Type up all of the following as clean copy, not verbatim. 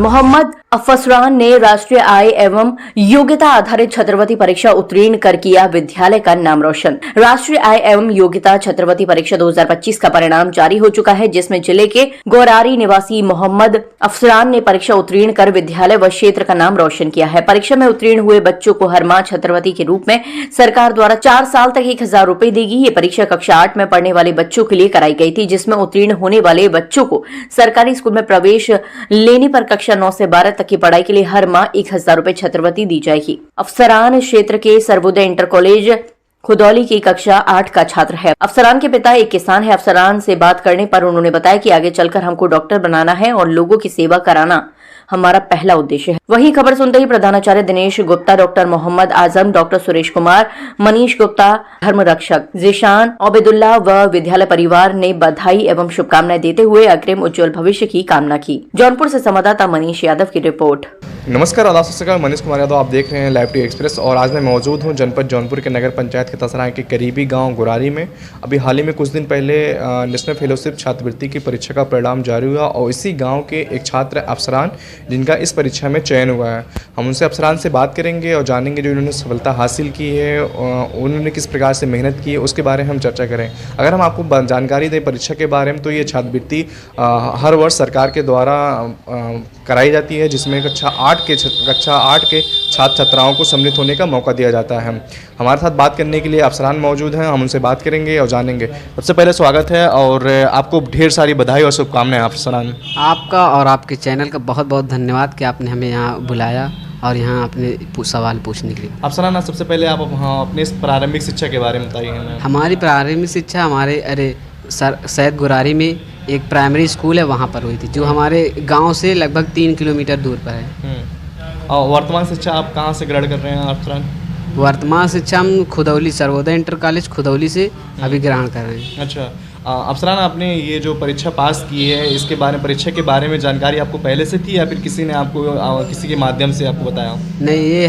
मोहम्मद अफसरान ने राष्ट्रीय आय एवं योग्यता आधारित छात्रवृत्ति परीक्षा उत्तीर्ण कर किया विद्यालय का नाम रोशन। राष्ट्रीय आय एवं योग्यता छात्रवृत्ति परीक्षा 2025 का परिणाम जारी हो चुका है, जिसमें जिले के गोरारी निवासी मोहम्मद अफसरान ने परीक्षा उत्तीर्ण कर विद्यालय व क्षेत्र का नाम रोशन किया है। परीक्षा में उत्तीर्ण हुए बच्चों को हर माह छात्रवृत्ति के रूप में सरकार द्वारा 4 साल तक 1000 रुपए देगी। ये परीक्षा कक्षा 8 में पढ़ने वाले बच्चों के लिए कराई गई थी, जिसमें उत्तीर्ण होने वाले बच्चों को सरकारी स्कूल में प्रवेश लेने पर कक्षा 9 से 12 तक की पढ़ाई के लिए हर माह 1000 रुपए छात्रवृत्ति दी जाएगी। अफसरान क्षेत्र के सर्वोदय इंटर कॉलेज खुदौली की कक्षा 8 का छात्र है। अफसरान के पिता एक किसान है। अफसरान से बात करने पर उन्होंने बताया कि आगे चलकर हमको डॉक्टर बनाना है और लोगों की सेवा कराना हमारा पहला उद्देश्य है। वहीं खबर सुनते ही प्रधानाचार्य दिनेश गुप्ता, डॉक्टर मोहम्मद आजम, डॉक्टर सुरेश कुमार, मनीष गुप्ता, धर्म रक्षक जिशान ओबेदुल्ला व विद्यालय परिवार ने बधाई एवं शुभकामनाएं देते हुए अग्रिम उज्जवल भविष्य की कामना की। जौनपुर से संवाददाता मनीष यादव की रिपोर्ट। नमस्कार, आदाब, सत श्री अकाल। मनीष कुमार यादव, आप देख रहे हैं लाइव टी एक्सप्रेस और आज मैं मौजूद हूं जनपद जौनपुर के नगर पंचायत के तसरा के करीबी गांव गोरारी में। अभी हाल ही में कुछ दिन पहले नेशनल फेलोशिप छात्रवृत्ति की परीक्षा का परिणाम जारी हुआ और इसी गांव के एक छात्र अफसरान जिनका इस परीक्षा में चयन हुआ है, हम उनसे अफसरान से बात करेंगे और जानेंगे जो इन्होंने सफलता हासिल की है, उन्होंने किस प्रकार से मेहनत की है, उसके बारे में हम चर्चा करें। अगर हम आपको जानकारी दें परीक्षा के बारे में, तो ये छात्रवृत्ति हर वर्ष सरकार के द्वारा कराई जाती है, जिसमें कक्षा 8 के छात्र छात्राओं को सम्मिलित होने का मौका दिया जाता है। हमारे साथ बात करने के लिए अफसरान मौजूद हैं, हम उनसे बात करेंगे और जानेंगे। सबसे पहले स्वागत है और आपको ढेर सारी बधाई और शुभकामनाएं अफसरान। आपका और आपके चैनल का बहुत बहुत धन्यवाद कि आपने हमें यहाँ बुलाया और यहाँ अपने सवाल पूछने के लिए। अफसरान, सबसे पहले आप अपने इस प्रारंभिक शिक्षा के बारे में बताइए हमें। हमारी प्रारंभिक शिक्षा हमारे सैयद गोरारी में एक प्राइमरी स्कूल है, वहाँ पर हुई थी, जो हमारे गांव से लगभग 3 किलोमीटर दूर पर है। और वर्तमान शिक्षा आप कहाँ से ग्रहण कर रहे हैं अफसरान? वर्तमान शिक्षा हम खुदौली सर्वोदय इंटर कॉलेज खुदौली से अभी ग्रहण कर रहे हैं। अच्छा अफसरान, आपने ये जो परीक्षा पास की है, इसके बारे में परीक्षा के बारे में जानकारी आपको पहले से थी या फिर किसी ने आपको किसी के माध्यम से आपको बताया? नहीं, ये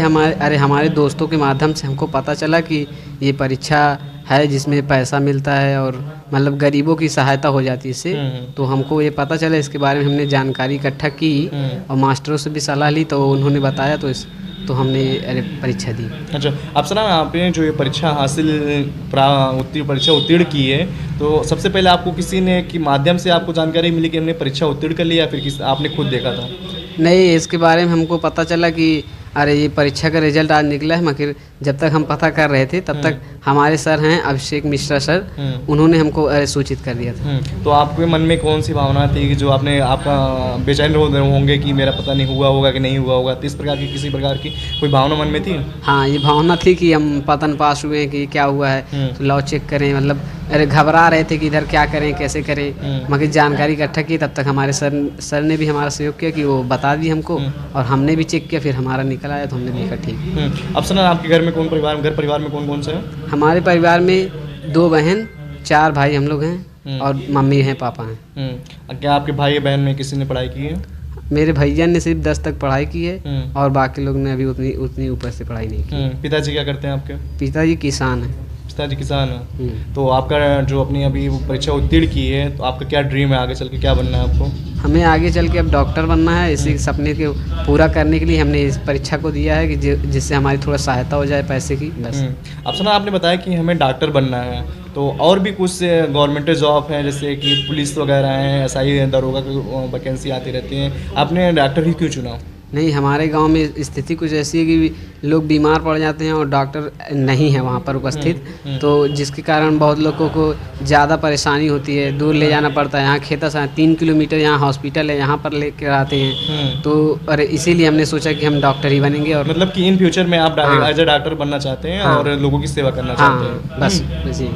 हमारे दोस्तों के माध्यम से हमको पता चला कि ये परीक्षा है जिसमें पैसा मिलता है और मतलब गरीबों की सहायता हो जाती है इससे। तो हमको ये पता चला, इसके बारे में हमने जानकारी इकट्ठा की और मास्टरों से भी सलाह ली, तो उन्होंने बताया तो हमने परीक्षा दी। अच्छा अफसरान, आपने जो ये परीक्षा उत्तीर्ण की है, तो सबसे पहले आपको किसी ने कि माध्यम से आपको जानकारी मिली कि हमने परीक्षा उत्तीर्ण कर लिया या फिर आपने खुद देखा था? नहीं, इसके बारे में हमको पता चला कि अरे ये परीक्षा का रिजल्ट आज निकला है, मगर जब तक हम पता कर रहे थे तब तक हमारे सर हैं अभिषेक मिश्रा सर, उन्होंने हमको सूचित कर दिया था। तो आपके मन में कौन सी भावना थी कि जो आपका बेचैन होंगे कि मेरा पता नहीं हुआ होगा कि नहीं हुआ होगा, तो इस प्रकार की किसी प्रकार की कोई भावना मन में थी? हाँ, ये भावना थी कि हम पतन पास हुए हैं कि क्या हुआ है, तो लॉ चेक करें, मतलब अरे घबरा रहे थे कि इधर क्या करें कैसे करें, मगर जानकारी इकट्ठा की। तब तक हमारे सर ने भी हमारा सहयोग किया कि वो बता दी हमको और हमने भी चेक किया, फिर हमारा निकल आया तो हमने देखा ठीक। अफसरान, आपके घर में घर परिवार में कौन कौन से हैं? हमारे परिवार में 2 बहन 4 भाई हम लोग हैं और मम्मी हैं, पापा हैं। क्या आपके भाई बहन में किसी ने पढ़ाई की है? मेरे भैया ने सिर्फ 10 तक पढ़ाई की है और बाकी लोग ने अभी उतनी ऊपर से पढ़ाई नहीं की। पिताजी क्या करते हैं आपके? पिताजी किसान हैं। पिताजी किसान है। तो आपका जो अपनी अभी परीक्षा उत्तीर्ण की है, तो आपका क्या ड्रीम है, आगे चल के क्या बनना है आपको? हमें आगे चल के अब डॉक्टर बनना है। इसी सपने को पूरा करने के लिए हमने इस परीक्षा को दिया है कि जिससे हमारी थोड़ा सहायता हो जाए पैसे की, बस। अफसरान, आपने बताया कि हमें डॉक्टर बनना है, तो और भी कुछ गवर्नमेंट जॉब हैं जैसे कि पुलिस वगैरह हैं, SI दरोगा की वैकेंसी आती रहती हैं, आपने डॉक्टर ही क्यों चुना? नहीं, हमारे गांव में स्थिति कुछ ऐसी है कि लोग बीमार पड़ जाते हैं और डॉक्टर नहीं है वहां पर उपस्थित, तो जिसके कारण बहुत लोगों को ज़्यादा परेशानी होती है, दूर ले जाना पड़ता है। यहाँ खेता से 3 किलोमीटर यहाँ हॉस्पिटल है, यहाँ पर लेकर आते हैं। तो अरे इसीलिए हमने सोचा कि हम डॉक्टर ही बनेंगे। और मतलब कि इन फ्यूचर में आप एज ए डॉक्टर बनना चाहते हैं और लोगों की सेवा करना चाहते हैं, बस इसी।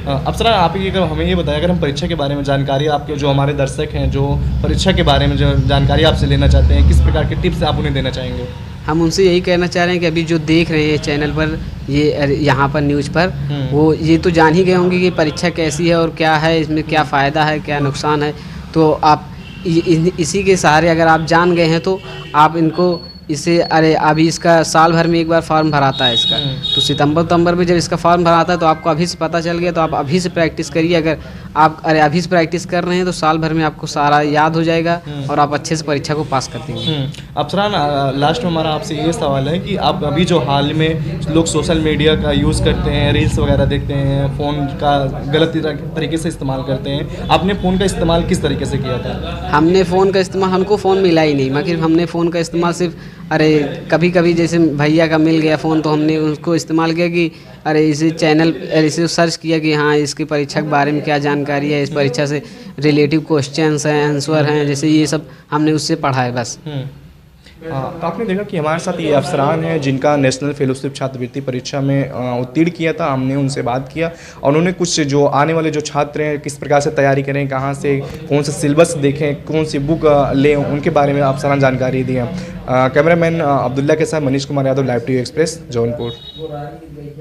अफसरान, आप हमें ये बताया, अगर हम परीक्षा के बारे में जानकारी, आपके जो हमारे दर्शक हैं जो परीक्षा के बारे में जो जानकारी आपसे लेना चाहते हैं, किस प्रकार के टिप्स आप उन्हें देना चाहेंगे? हम उनसे यही कहना चाह रहे हैं कि अभी जो देख रहे हैं चैनल पर, ये यहाँ पर न्यूज़ पर, वो ये तो जान ही गए होंगे कि परीक्षा कैसी है और क्या है, इसमें क्या फ़ायदा है क्या नुकसान है। तो आप इसी के सहारे अगर आप जान गए हैं तो आप इनको इसे अरे अभी इसका साल भर में एक बार फॉर्म भराता है इसका, तो सितंबर में जब इसका फॉर्म भराता है तो आपको अभी से पता चल गया, तो आप अभी से प्रैक्टिस करिए। अगर आप अभी से प्रैक्टिस कर रहे हैं तो साल भर में आपको सारा याद हो जाएगा और आप अच्छे से परीक्षा को पास कर देंगे। अफसरान, लास्ट में हमारा आपसे ये सवाल है कि आप अभी जो हाल में लोग सोशल मीडिया का यूज़ करते हैं, रील्स वगैरह देखते हैं, फ़ोन का गलत तरीके से इस्तेमाल करते हैं, आपने फ़ोन का इस्तेमाल किस तरीके से किया था? हमने फ़ोन का इस्तेमाल, हमको फ़ोन मिला ही नहीं, मगर हमने फ़ोन का इस्तेमाल सिर्फ अरे कभी कभी जैसे भैया का मिल गया फ़ोन तो हमने उसको इस्तेमाल किया कि अरे इसे चैनल इसे सर्च किया कि हाँ इसकी परीक्षा के बारे में क्या जानकारी है, इस परीक्षा से रिलेटिव क्वेश्चंस हैं, आंसर हैं, जैसे ये सब हमने उससे पढ़ा है बस। तो आपने देखा कि हमारे साथ ये अफसरान हैं जिनका नेशनल फेलोशिप छात्रवृत्ति परीक्षा में उत्तीर्ण किया था। हमने उनसे बात किया और उन्होंने कुछ जो आने वाले जो छात्र हैं किस प्रकार से तैयारी करें, कहाँ से कौन सा सिलेबस देखें, कौन सी बुक लें, उनके बारे में अफसरान जानकारी दी है। कैमरामैन अब्दुल्ला के साथ Manish Kumar Yadav, live TV express, Jaunpur.